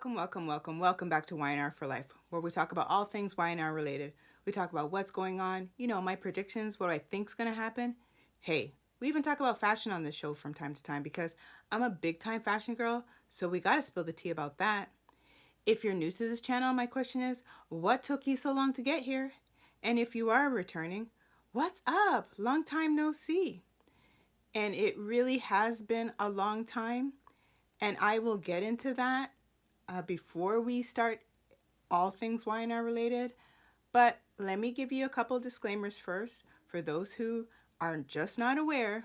Welcome back to Y&R For Life, where we talk about all things Y&R related. We talk about what's going on, my predictions, what I think's going to happen. Hey, we even talk about fashion on this show from time to time because I'm a big time fashion girl, so we got to spill the tea about that. If you're new to this channel, my question is, what took you so long to get here? And if you are returning, what's up? Long time no see. And it really has been a long time, and I will get into that before we start all things Y&R related. But let me give you a couple disclaimers first for those who are just not aware.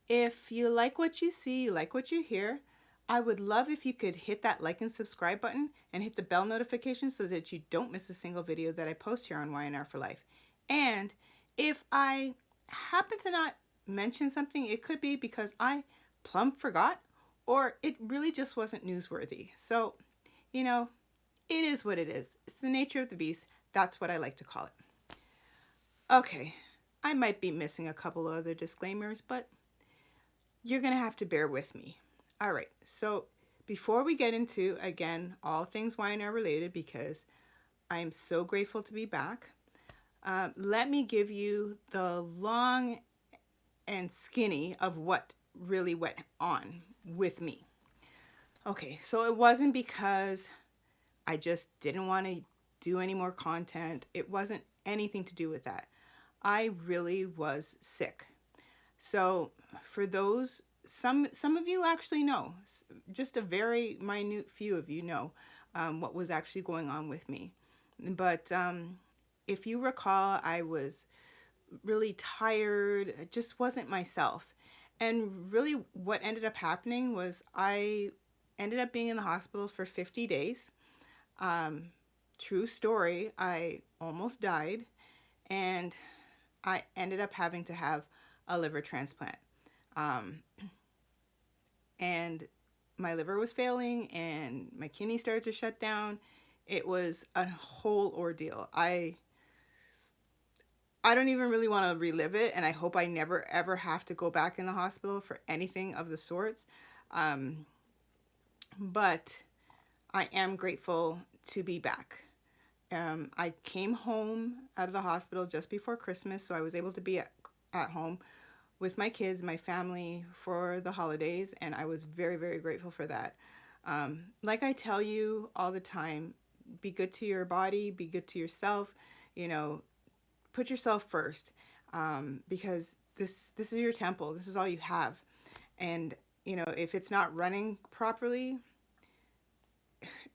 If you like what you see, you like what you hear, I would love if you could hit that like and subscribe button and hit the bell notification so that you don't miss a single video that I post here on Y&R For Life. And if I happen to not mention something, it could be because I plumb forgot or it really just wasn't newsworthy. So, it is what it is. It's the nature of the beast. That's what I like to call it. Okay, I might be missing a couple of other disclaimers, but you're going to have to bear with me. All right, so before we get into, again, all things Y&R related, because I am so grateful to be back, let me give you the long and skinny of what really went on with me. Okay, so it wasn't because I just didn't want to do any more content. It wasn't anything to do with that. I really was sick. So for those, some of you actually know, just a very minute few of you know what was actually going on with me. But if you recall, I was really tired. It just wasn't myself. And really what ended up happening was I ended up being in the hospital for 50 days. True story, I almost died, and I ended up having to have a liver transplant. And my liver was failing, and my kidney started to shut down. It was a whole ordeal. I don't even really want to relive it, and I hope I never ever have to go back in the hospital for anything of the sorts. But I am grateful to be back. I came home out of the hospital just before Christmas, so I was able to be at home with my kids, my family for the holidays, and I was very, very grateful for that. Like I tell you all the time, be good to your body, be good to yourself, put yourself first, because this is your temple, this is all you have. And, if it's not running properly,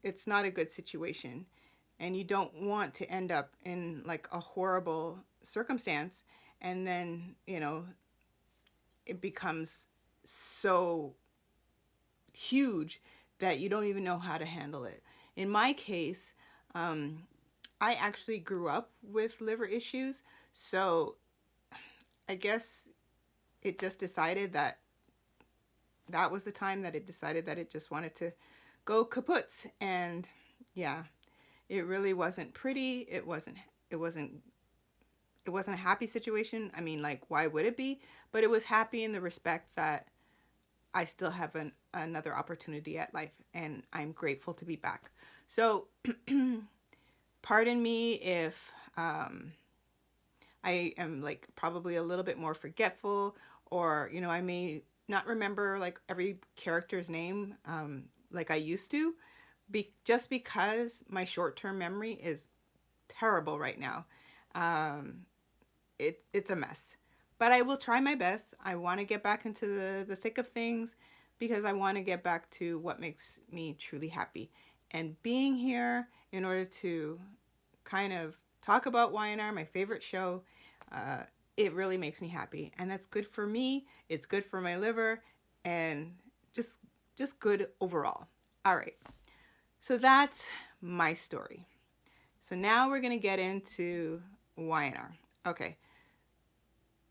it's not a good situation. And you don't want to end up in like a horrible circumstance, and then, it becomes so huge that you don't even know how to handle it. In my case, I actually grew up with liver issues, so I guess it just decided that was the time that it decided that it just wanted to go kaput. And yeah, it really wasn't pretty. It wasn't a happy situation. I mean, like, why would it be? But it was happy in the respect that I still have another opportunity at life, and I'm grateful to be back. So pardon me if I am like probably a little bit more forgetful, or I may not remember like every character's name like I used to, just because my short-term memory is terrible right now. It's a mess, but I will try my best. I want to get back into the thick of things, because I want to get back to what makes me truly happy. And being here in order to kind of talk about Y&R, my favorite show, it really makes me happy. And that's good for me. It's good for my liver, and just good overall. All right. So that's my story. So now we're going to get into Y&R. Okay.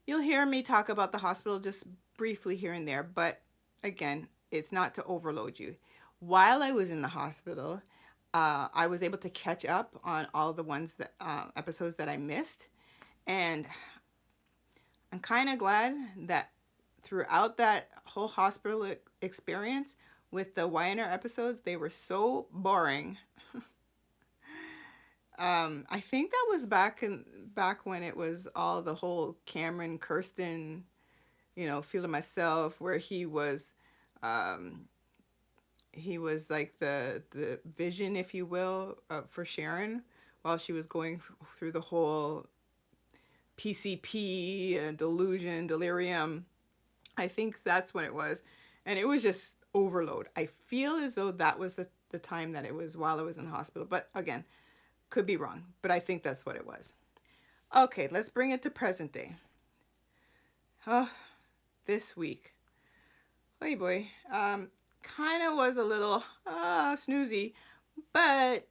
You'll hear me talk about the hospital just briefly here and there, but again, it's not to overload you. While I was in the hospital, I was able to catch up on all the episodes that I missed, and I'm kind of glad that throughout that whole hospital experience, with the Y&R episodes. They were so boring. I think that was back when it was all the whole Cameron Kirsten, feeling myself, where um, he was like the vision, if you will, for Sharon while she was going through the whole PCP and delusion, delirium. I think that's when it was. And it was just overload. I feel as though that was the time that it was while I was in the hospital. But again, could be wrong. But I think that's what it was. Okay, let's bring it to present day. Oh, this week. Oh boy. Kind of was a little snoozy. But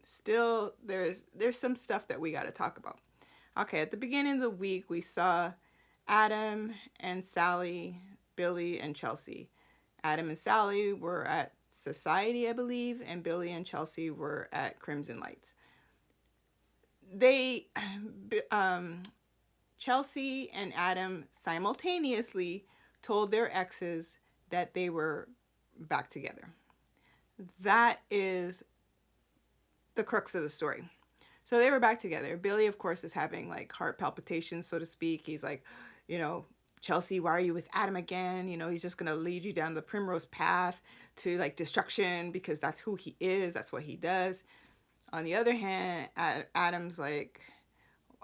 still, there's some stuff that we got to talk about. Okay, at the beginning of the week, we saw Adam and Sally, Billy and Chelsea. Adam and Sally were at Society, I believe, and Billy and Chelsea were at Crimson Lights. They, Chelsea and Adam simultaneously told their exes that they were back together. That is the crux of the story. So they were back together. Billy, of course, is having like heart palpitations, so to speak. He's like, Chelsea, why are you with Adam again? He's just going to lead you down the primrose path to like destruction because that's who he is. That's what he does. On the other hand, Adam's like,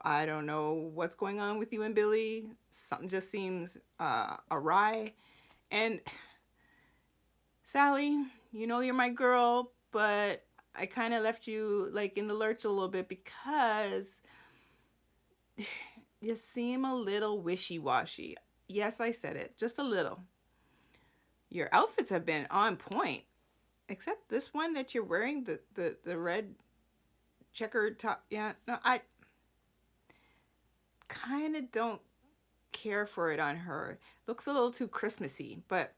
I don't know what's going on with you and Billy. Something just seems awry. And Sally, you're my girl, but I kind of left you like in the lurch a little bit because you seem a little wishy-washy. Yes, I said it, just a little. Your outfits have been on point, except this one that you're wearing, the red checkered top. Yeah, no, I kind of don't care for it on her. Looks a little too Christmassy, but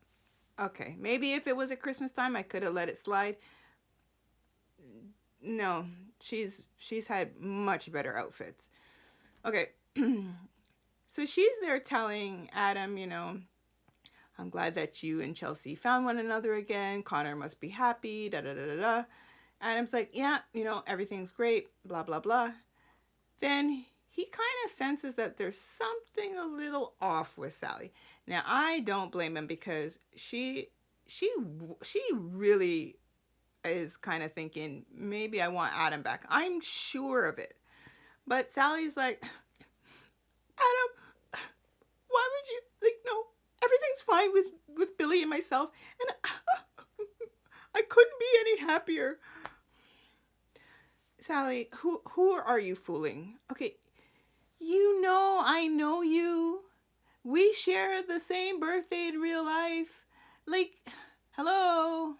okay. Maybe if it was at Christmas time, I could have let it slide. No, she's had much better outfits. Okay. So she's there telling Adam, I'm glad that you and Chelsea found one another again. Connor must be happy, da da da da da. Adam's like, yeah, everything's great, blah, blah, blah. Then he kind of senses that there's something a little off with Sally. Now, I don't blame him because she really is kind of thinking, maybe I want Adam back. I'm sure of it. But Sally's like, Adam, why would you, no, everything's fine with Billy and myself, and I couldn't be any happier. Sally, who are you fooling? Okay, I know you. We share the same birthday in real life. Like, hello.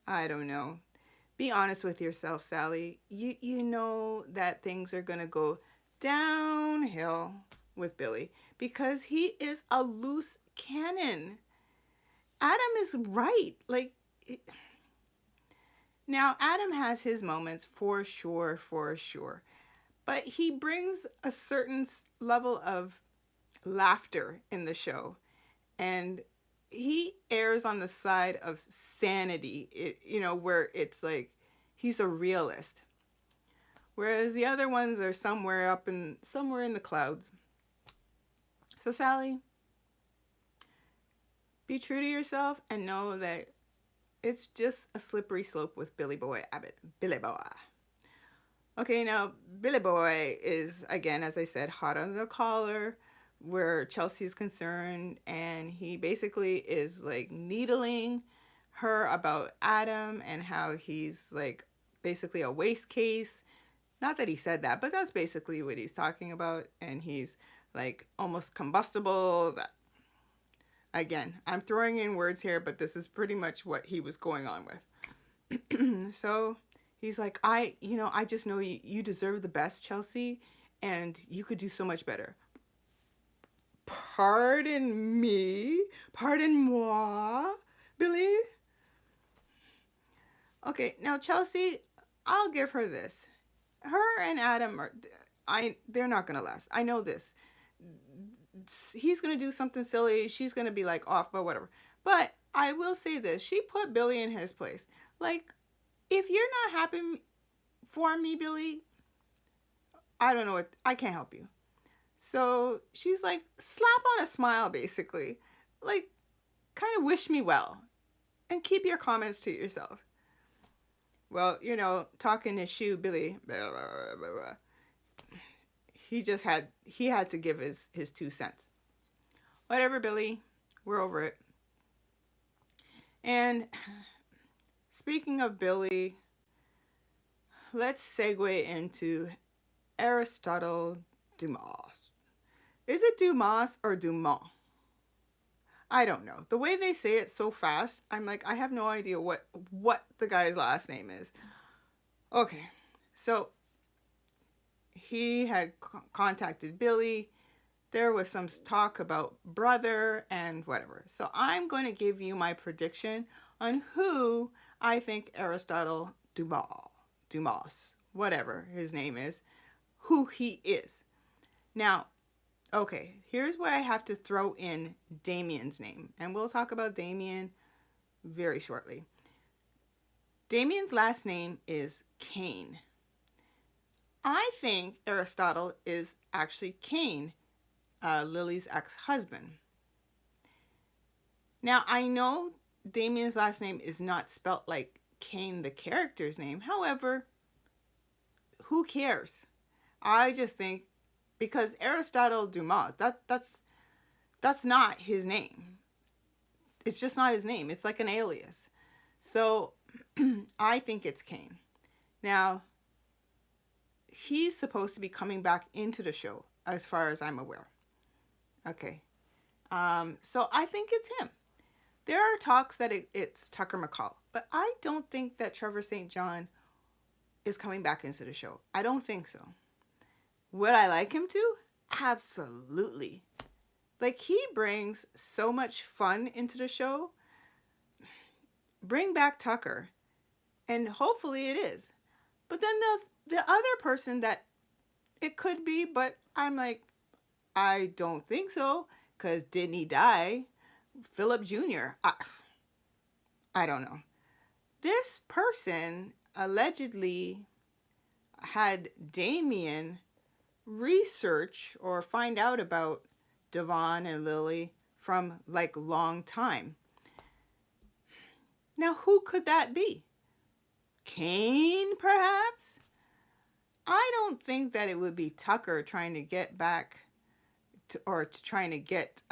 I don't know. Be honest with yourself, Sally. You know that things are going to go downhill with Billy because he is a loose cannon. Adam is right. Now, Adam has his moments for sure. But he brings a certain level of laughter in the show. And he errs on the side of sanity, where it's like he's a realist. Whereas the other ones are somewhere in the clouds. So Sally, be true to yourself and know that it's just a slippery slope with Billy Boy Abbott. Billy Boy. Okay, now Billy Boy is, again, as I said, hot on the collar where Chelsea is concerned, and he basically is like needling her about Adam and how he's like basically a waste case. Not that he said that, but that's basically what he's talking about, and he's like almost combustible. Again, I'm throwing in words here, but this is pretty much what he was going on with. So he's like, I just know you deserve the best, Chelsea, and you could do so much better. Pardon me? Pardon moi, Billy? Okay, now Chelsea, I'll give her this. Her and Adam they're not gonna last. I know this. he's going to do something silly. She's going to be like off, but whatever. But I will say this. She put Billy in his place. Like, if you're not happy for me, Billy, I don't know what, I can't help you. So she's like, slap on a smile, basically. Like, kind of wish me well. And keep your comments to yourself. Well, talking his shoe, Billy, blah, blah, blah, blah. He had to give his 2 cents. Whatever, Billy, we're over it. And speaking of Billy, let's segue into Aristotle Dumas. Is it Dumas or Dumas? I don't know. The way they say it so fast, I'm like, I have no idea what the guy's last name is. Okay, so he had contacted Billy. There was some talk about brother and whatever. So I'm going to give you my prediction on who I think Aristotle Dumas, whatever his name is, who he is. Now, okay, here's where I have to throw in Damien's name. And we'll talk about Damien very shortly. Damien's last name is Cain. I think Aristotle is actually Cain, Lily's ex-husband. Now, I know Damien's last name is not spelt like Cain, the character's name. However, who cares? I just think, because Aristotle Dumas, that's not his name. It's just not his name. It's like an alias. So I think it's Cain. Now, he's supposed to be coming back into the show, as far as I'm aware. Okay. So I think it's him. There are talks that it's Tucker McCall, but I don't think that Trevor St. John is coming back into the show. I don't think so. Would I like him to? Absolutely. Like, he brings so much fun into the show. Bring back Tucker. And hopefully it is. But then the other person that it could be, but I'm like, I don't think so. Because didn't he die? Philip Jr. I don't know. This person allegedly had Damien research or find out about Devon and Lily from like long time. Now, who could that be? Cain, perhaps? I don't think that it would be Tucker trying to get back trying to get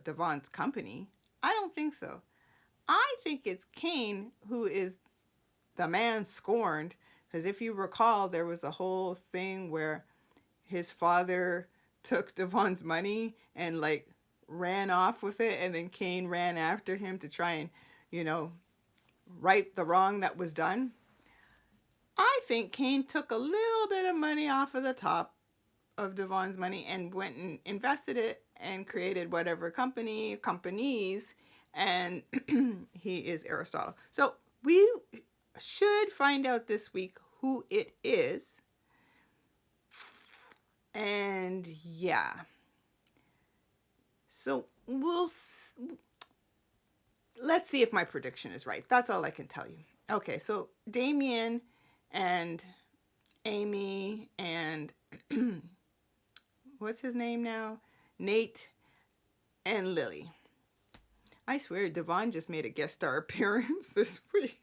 Devon's company. I don't think so. I think it's Cain who is the man scorned, because if you recall, there was a whole thing where his father took Devon's money and like ran off with it, and then Cain ran after him to try and, right the wrong that was done. I think Cain took a little bit of money off of the top of Devon's money and went and invested it and created whatever companies, and he is Aristotle. So we should find out this week who it is. And yeah. So let's see if my prediction is right. That's all I can tell you. Okay, so Damien and Amy and what's his name now? Nate and Lily. I swear Devon just made a guest star appearance this week.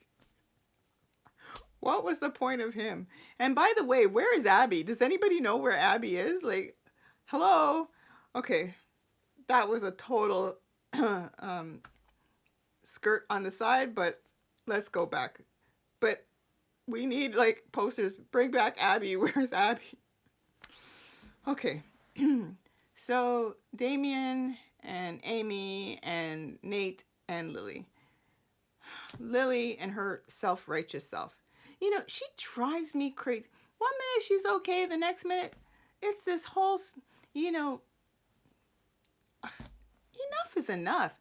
What was the point of him? And by the way, where is Abby? Does anybody know where Abby is? Like, hello? Okay, that was a total skirt on the side, but let's go back. But we need like posters. Bring back Abby. Where's Abby? Okay. So Damien and Amy and Nate and Lily. Lily and her self-righteous self. She drives me crazy. One minute she's okay, the next minute it's this whole, enough is enough.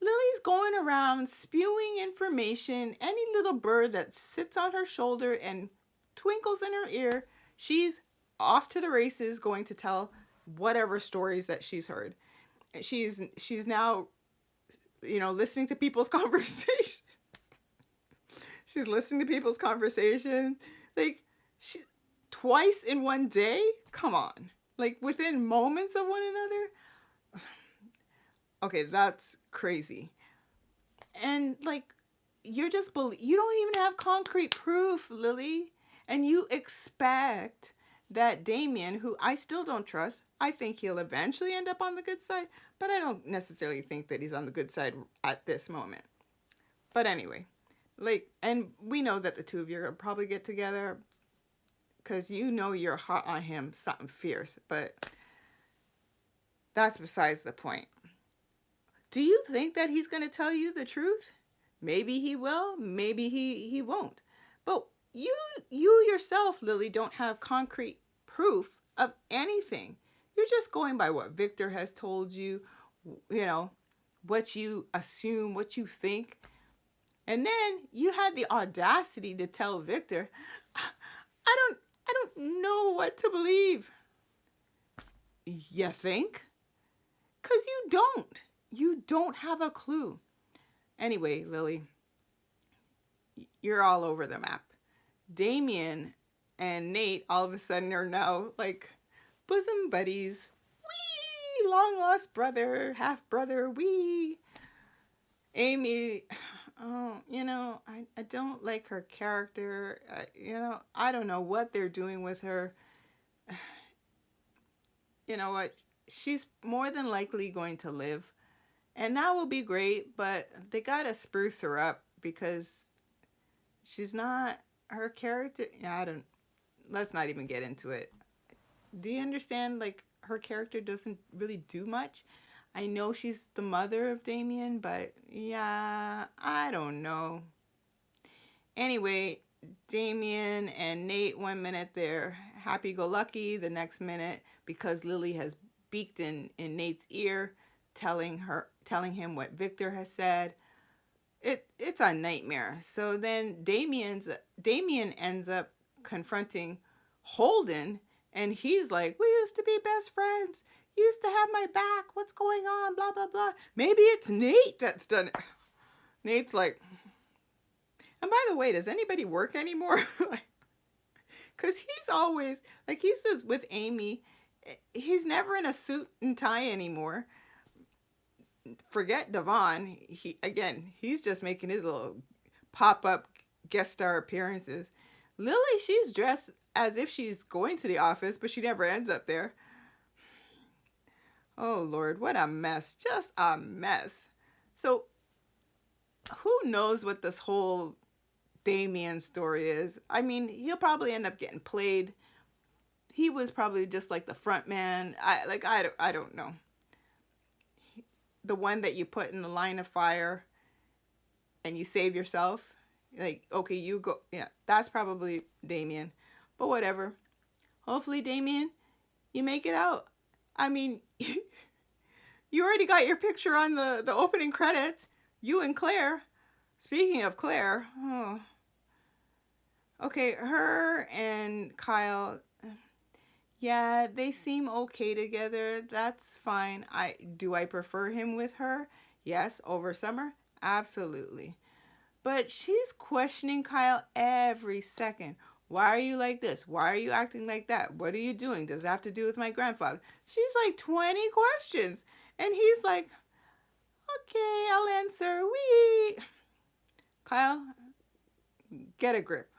Lily's going around spewing information. Any little bird that sits on her shoulder and twinkles in her ear, she's off to the races going to tell whatever stories that she's heard. she's now, listening to people's conversation. She's listening to people's conversation. Like, she twice in one day? Come on. Like, within moments of one another? Okay, that's crazy. And, like, you don't even have concrete proof, Lily. And you expect that Damien, who I still don't trust, I think he'll eventually end up on the good side, but I don't necessarily think that he's on the good side at this moment. But anyway, like, and we know that the two of you will probably get together because you're hot on him, something fierce, but that's besides the point. Do you think that he's going to tell you the truth? Maybe he will, maybe he won't. But you yourself, Lily, don't have concrete proof of anything. You're just going by what Victor has told you, what you assume, what you think. And then you had the audacity to tell Victor, I don't know what to believe. You think? 'Cause you don't. You don't have a clue. Anyway, Lily, you're all over the map. Damien and Nate all of a sudden are now like bosom buddies. Wee! Long lost brother, half brother, wee. Amy, I don't like her character. I don't know what they're doing with her. You know what? She's more than likely going to live. And that will be great, but they gotta spruce her up because she's not her character. Let's not even get into it. Do you understand? Like, her character doesn't really do much. I know she's the mother of Damien, but yeah, I don't know. Anyway, Damien and Nate, 1 minute they're happy-go-lucky, the next minute, because Lily has beaked in Nate's ear, telling him what Victor has said. It's a nightmare. So then Damien ends up confronting Holden, and he's like, we used to be best friends. You used to have my back. What's going on? Blah, blah, blah. Maybe it's Nate that's done it. Nate's like, and by the way, does anybody work anymore? Because he's always, like, he's with Amy. He's never in a suit and tie anymore. Forget Devon. He's just making his little pop-up guest star appearances. Lily, she's dressed as if she's going to the office, but she never ends up there. Oh, Lord, what a mess. Just a mess. So, who knows what this whole Damien story is? I mean, he'll probably end up getting played. He was probably just like the front man. I don't know. The one that you put in the line of fire and you save yourself. Like, okay, you go. Yeah, that's probably Damien. But whatever. Hopefully, Damien, you make it out. I mean, you already got your picture on the opening credits. You and Claire. Speaking of Claire, okay, her and Kyle, yeah, they seem okay together. That's fine. Do I prefer him with her? Yes, over Summer? Absolutely. But she's questioning Kyle every second. Why are you like this? Why are you acting like that? What are you doing? Does it have to do with my grandfather? She's like 20 questions. And he's like, okay, I'll answer. Wee. Kyle, get a grip.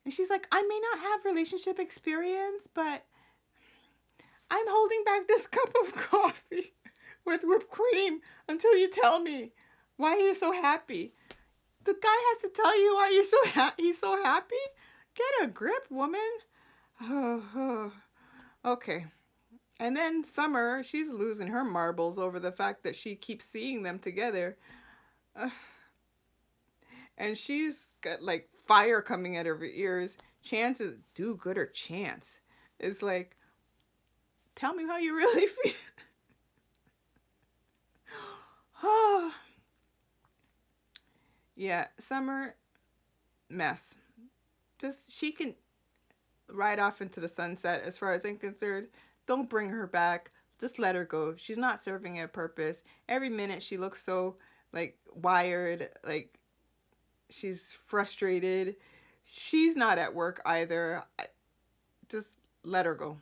And she's like, I may not have relationship experience, but I'm holding back this cup of coffee with whipped cream until you tell me why you're so happy. The guy has to tell you why he's so happy? Get a grip, woman. Okay. And then Summer, she's losing her marbles over the fact that she keeps seeing them together. And she's got like fire coming out of her ears. Chance is do good or Chance. It's like, tell me how you really feel. Yeah, Summer, mess. Just, she can ride off into the sunset as far as I'm concerned. Don't bring her back. just let her go. She's not serving a purpose. Every minute she looks so like wired, like she's frustrated. She's not at work either. Just let her go.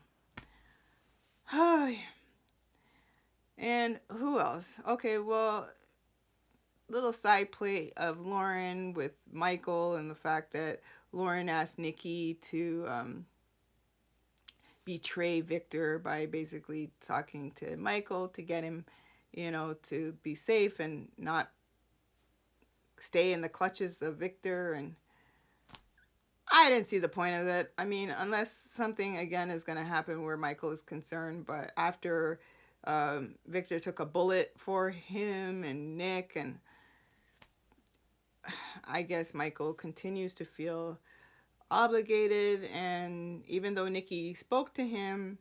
And who else? Okay, well, little side plate of Lauren with Michael and the fact that Lauren asked Nikki to betray Victor by basically talking to Michael to get him, to be safe and not stay in the clutches of Victor. And I didn't see the point of it. I mean, unless something again is going to happen where Michael is concerned. But after Victor took a bullet for him and Nick, and I guess Michael continues to feel obligated, and even though Nikki spoke to him,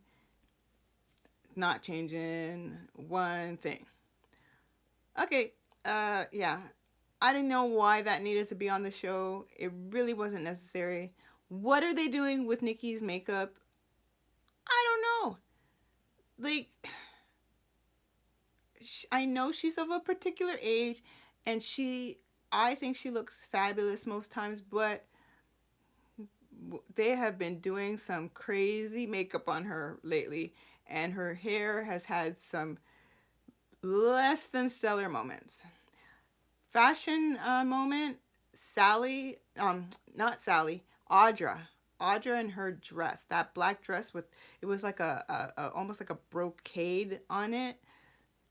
not changing one thing. Okay, yeah. I didn't know why that needed to be on the show. It really wasn't necessary. What are they doing with Nikki's makeup? I don't know. Like, I know she's of a particular age, and I think she looks fabulous most times, but they have been doing some crazy makeup on her lately, and her hair has had some less than stellar moments. Fashion moment, Sally, not Sally, Audra in her dress, that black dress with, it was like a almost like a brocade on it.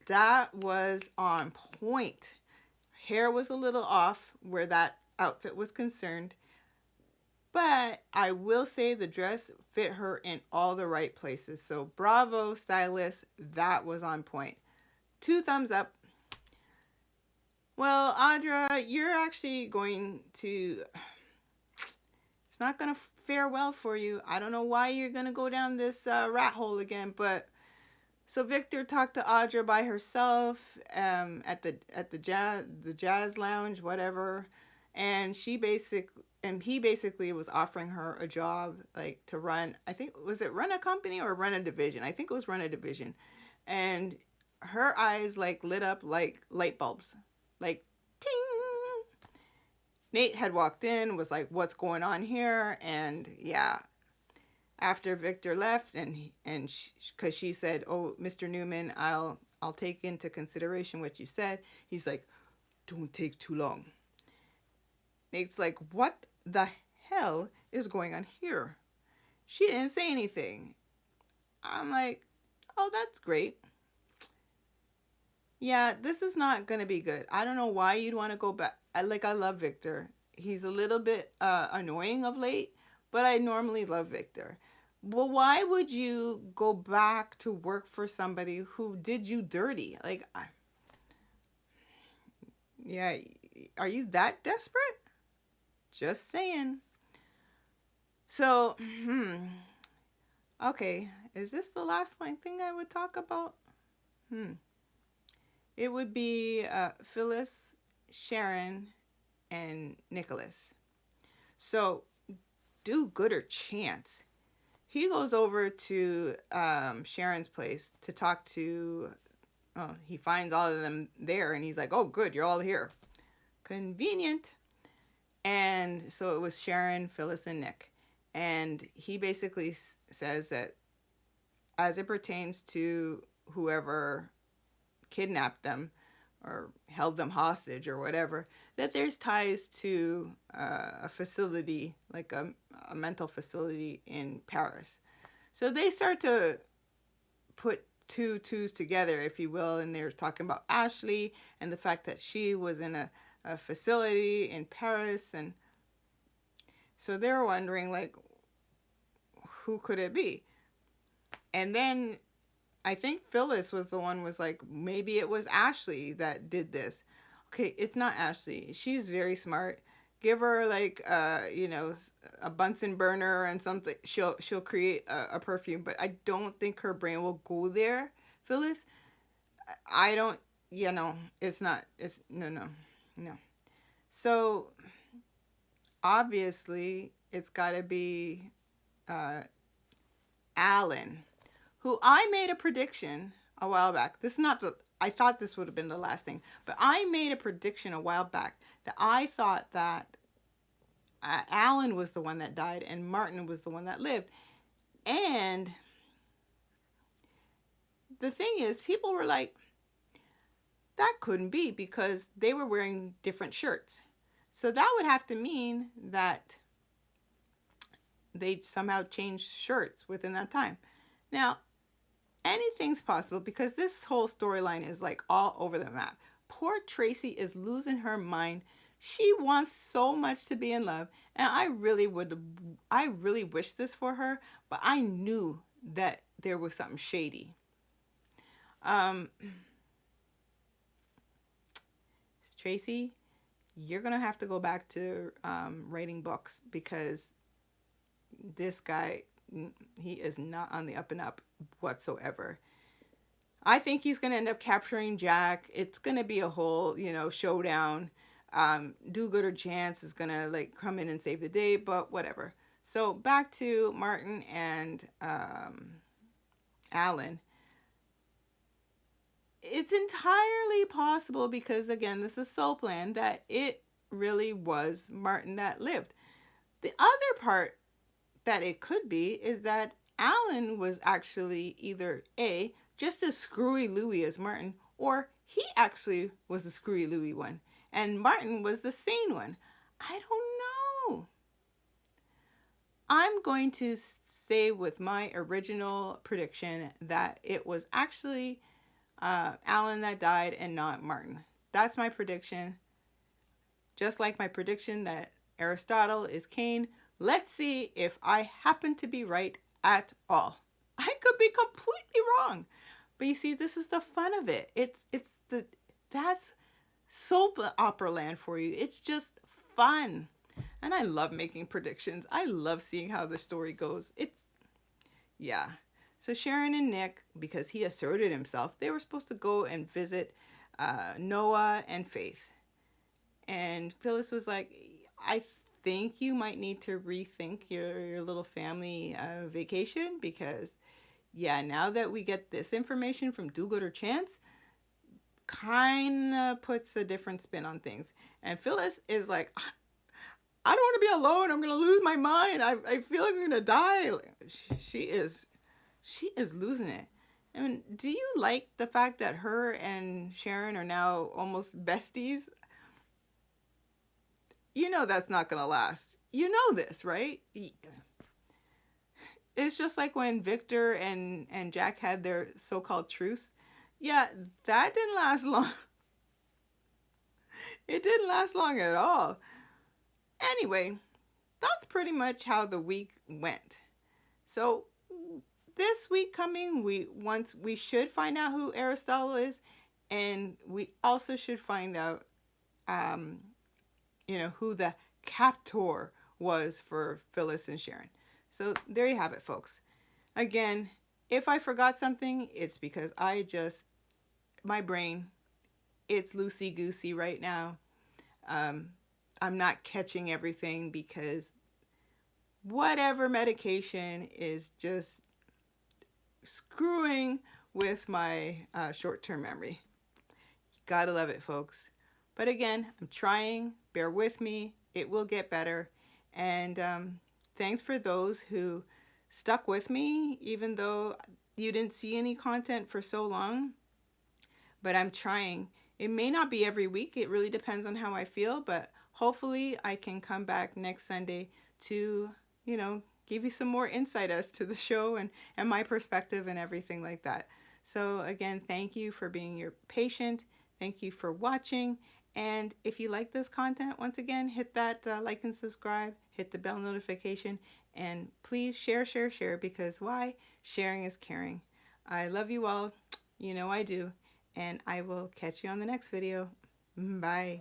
That was on point. Hair was a little off where that outfit was concerned, but I will say the dress fit her in all the right places. So bravo, stylist, that was on point. 2 thumbs up. Well, Audra, you're actually going to, it's not going to fare well for you. I don't know why you're going to go down this rat hole again, but so Victor talked to Audra by herself at the jazz lounge, whatever, and he basically was offering her a job, like to run, I think, was it run a company or run a division? I think it was run a division. And her eyes like lit up like light bulbs. Like, ting! Nate had walked in, was like, what's going on here? And yeah, after Victor left, and because she said, oh, Mr. Newman, I'll take into consideration what you said. He's like, don't take too long. Nate's like, what the hell is going on here? She didn't say anything. I'm like, oh, that's great. Yeah, this is not going to be good. I don't know why you'd want to go back. I love Victor. He's a little bit annoying of late, but I normally love Victor. Well, why would you go back to work for somebody who did you dirty? Like, yeah, are you that desperate? Just saying. So, okay, is this the last one thing I would talk about? It would be Phyllis, Sharon, and Nicholas. So, do gooder chance. He goes over to Sharon's place to talk to, he finds all of them there, and he's like, oh, good, you're all here. Convenient. And so it was Sharon, Phyllis, and Nick. And he basically says that as it pertains to whoever kidnapped them or held them hostage or whatever, that there's ties to a facility, like a mental facility in Paris. So they start to put twos together, if you will, and they're talking about Ashley and the fact that she was in a facility in Paris. And so they're wondering, like, who could it be? And then I think Phyllis was the one was like, maybe it was Ashley that did this. Okay, it's not Ashley. She's very smart. Give her like a Bunsen burner and something. She'll create a perfume. But I don't think her brain will go there, Phyllis. I don't. It's not. It's no. So obviously it's got to be Alan, who I made a prediction a while back. This is not the, I thought this would have been the last thing, but I made a prediction a while back that I thought that Alan was the one that died and Martin was the one that lived. And the thing is, people were like, that couldn't be because they were wearing different shirts. So that would have to mean that they somehow changed shirts within that time. Now, anything's possible because this whole storyline is like all over the map. Poor Tracy is losing her mind. She wants so much to be in love, and I really wish this for her, but I knew that there was something shady. Tracy, you're gonna have to go back to writing books because this guy, he is not on the up and up whatsoever. I think he's gonna end up capturing Jack. It's gonna be a whole, showdown. Do-gooder Chance is gonna like come in and save the day, but whatever. So back to Martin and Alan. It's entirely possible because, again, this is Soapland, that it really was Martin that lived. The other part that it could be is that Alan was actually either A, just as screwy Louie as Martin, or he actually was the screwy Louie one, and Martin was the sane one. I don't know. I'm going to say with my original prediction that it was actually Alan that died and not Martin. That's my prediction. Just like my prediction that Aristotle is Cain. Let's see if I happen to be right at all. I could be completely wrong. But you see, this is the fun of it. That's soap opera land for you. It's just fun. And I love making predictions. I love seeing how the story goes. Yeah. So Sharon and Nick, because he asserted himself, they were supposed to go and visit Noah and Faith. And Phyllis was like, I think you might need to rethink your little family vacation because, yeah, now that we get this information from Do-Gooder Chance, kind of puts a different spin on things. And Phyllis is like, I don't want to be alone. I'm going to lose my mind. I feel like I'm going to die. She is losing it. I mean, do you like the fact that her and Sharon are now almost besties? You know that's not going to last. You know this, right? It's just like when Victor and Jack had their so-called truce. Yeah, that didn't last long. It didn't last long at all. Anyway, that's pretty much how the week went. So this week coming, we should find out who Aristotle is, and we also should find out, who the captor was for Phyllis and Sharon. So there you have it, folks. Again, if I forgot something, it's because my brain, it's loosey-goosey right now. I'm not catching everything because whatever medication is just screwing with my short-term memory. Gotta love it, folks. But again, I'm trying. Bear with me. It will get better. And thanks for those who stuck with me, even though you didn't see any content for so long. But I'm trying. It may not be every week. It really depends on how I feel. But hopefully I can come back next Sunday to, give you some more insight as to the show and my perspective and everything like that. So again, thank you for being your patient. Thank you for watching. And if you like this content, once again, hit that like and subscribe, hit the bell notification, and please share because why? Sharing is caring. I love you all. You know I do. And I will catch you on the next video. Bye.